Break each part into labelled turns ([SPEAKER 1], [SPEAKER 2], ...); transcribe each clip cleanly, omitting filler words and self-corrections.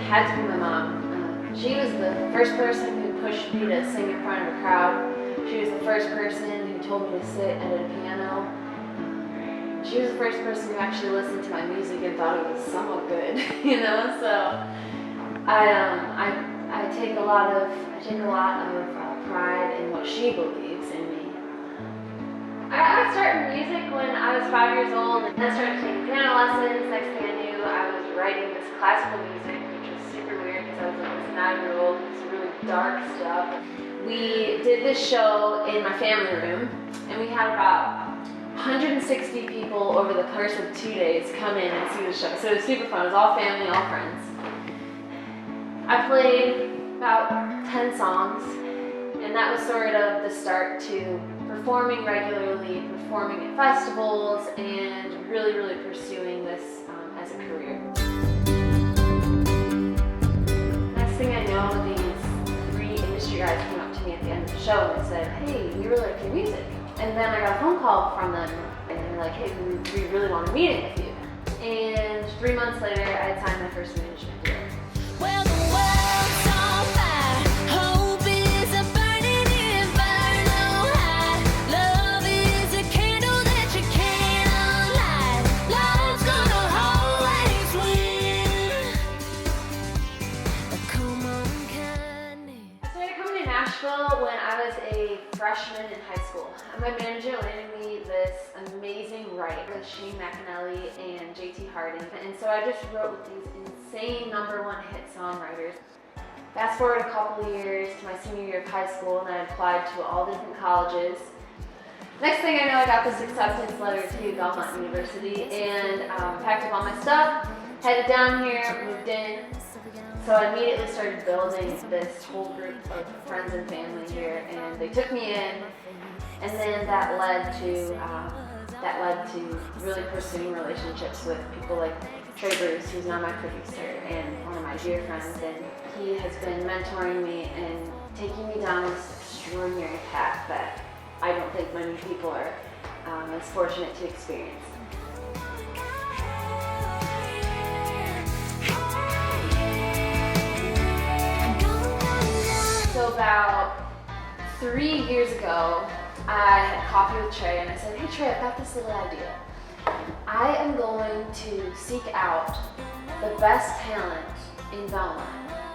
[SPEAKER 1] had to be my mom. She was the first person who pushed me to sing in front of a crowd. She was the first person who told me to sit at a piano. She was the first person who actually listened to my music and thought it was somewhat good, you know. So I take a lot of pride in what she believes in me. I started music when I was 5 years old, and then started taking piano lessons. Next thing I knew, I was writing this classical music, which was super weird because I was like this 9-year-old, this really dark stuff. We did this show in my family room, and we had about 160 people over the course of 2 days come in and see the show. So it was super fun. It was all family, all friends. I played about 10 songs, and that was sort of the start to performing regularly, performing at festivals, and really pursuing this as a career. Next thing I know, these 3 industry guys came up to me at the end of the show and said, "Hey, we really like your music." And then I got a phone call from them, and they were like, "Hey, we really want a meeting with you." And 3 months later, I had signed my first management deal.
[SPEAKER 2] Well, the world's on fire. Hope is a burning inferno high. Love is a candle that you cannot light. Love's gonna always win. Come on, kindness.
[SPEAKER 1] I started coming to Nashville when I was a freshman in high school. My manager landed me this amazing write with Shane McAnally and JT Harding. And so I just wrote with these insane #1 hit songwriters. Fast forward a couple of years to my senior year of high school, and I applied to all different colleges. Next thing I know, I got this acceptance letter to Belmont University, and packed up all my stuff, headed down here, moved in. So I immediately started building this whole group of friends and family here, and they took me in, and then that led to really pursuing relationships with people like Trey Bruce, who's now my producer and one of my dear friends, and he has been mentoring me and taking me down this extraordinary path that I don't think many people are as fortunate to experience. So about 3 years ago, I had coffee with Trey, and I said, "Hey Trey, I've got this little idea. I am going to seek out the best talent in Belmont,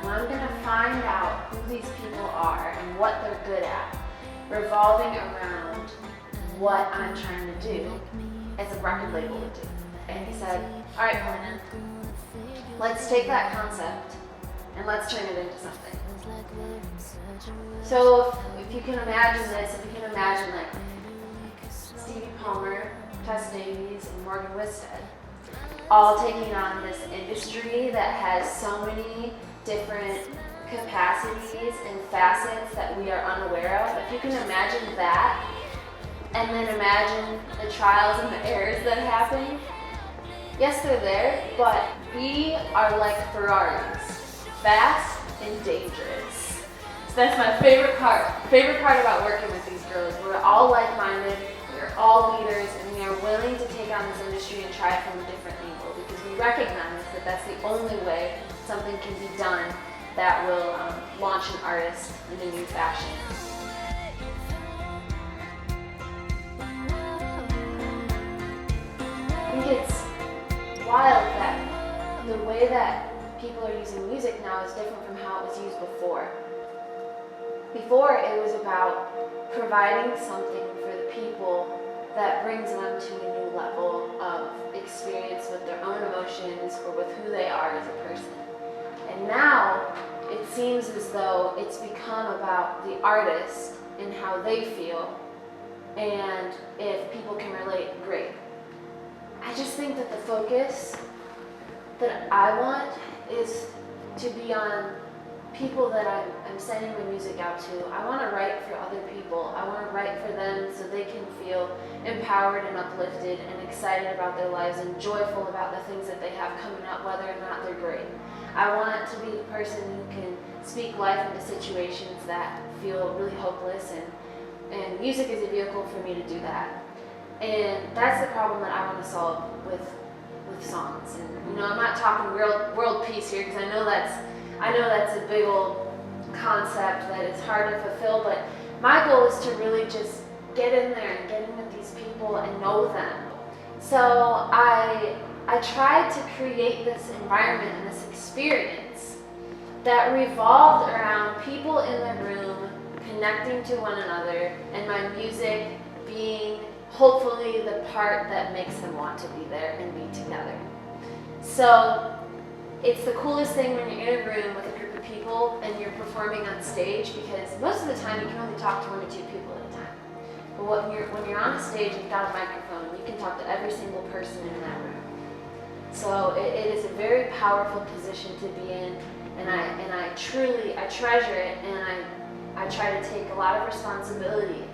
[SPEAKER 1] and I'm going to find out who these people are and what they're good at, revolving around what I'm trying to do as a record label would do." And he said, "All right, Paulina, let's take that concept and let's turn it into something." So if you can imagine this, if you can imagine like Stevie Palmer, Tess Davies, and Morgan Wisted all taking on this industry that has so many different capacities and facets that we are unaware of. If you can imagine that, and then imagine the trials and the errors that happen. Yes, they're there, but we are like Ferraris, fast and dangerous. So that's my favorite part. Favorite part about working with these girls. We're all like-minded, we're all leaders, and we are willing to take on this industry and try it from a different angle, because we recognize that that's the only way something can be done that will launch an artist in a new fashion. I think it's wild that the way that people are using music now is different from how it was used before. Before, it was about providing something for the people that brings them to a new level of experience with their own emotions or with who they are as a person. And now, it seems as though it's become about the artist and how they feel, and if people can relate, great. I just think that the focus that I want is to be on people that I'm sending my music out to. I want to write for other people. I want to write for them so they can feel empowered and uplifted and excited about their lives and joyful about the things that they have coming up, whether or not they're great. I want to be the person who can speak life into situations that feel really hopeless, and music is a vehicle for me to do that. And that's the problem that I want to solve with with songs. And I'm not talking world peace here, because I know that's a big old concept that it's hard to fulfill, but my goal is to really just get in there and get in with these people and know them. So I tried to create this environment and this experience that revolved around people in the room connecting to one another, and my music being hopefully the part that makes them want to be there and be together. So it's the coolest thing when you're in a room with a group of people and you're performing on stage, because most of the time you can only talk to 1 or 2 people at a time. But when you're on a stage without a microphone, you can talk to every single person in that room. So it is a very powerful position to be in, and I treasure it, and I try to take a lot of responsibility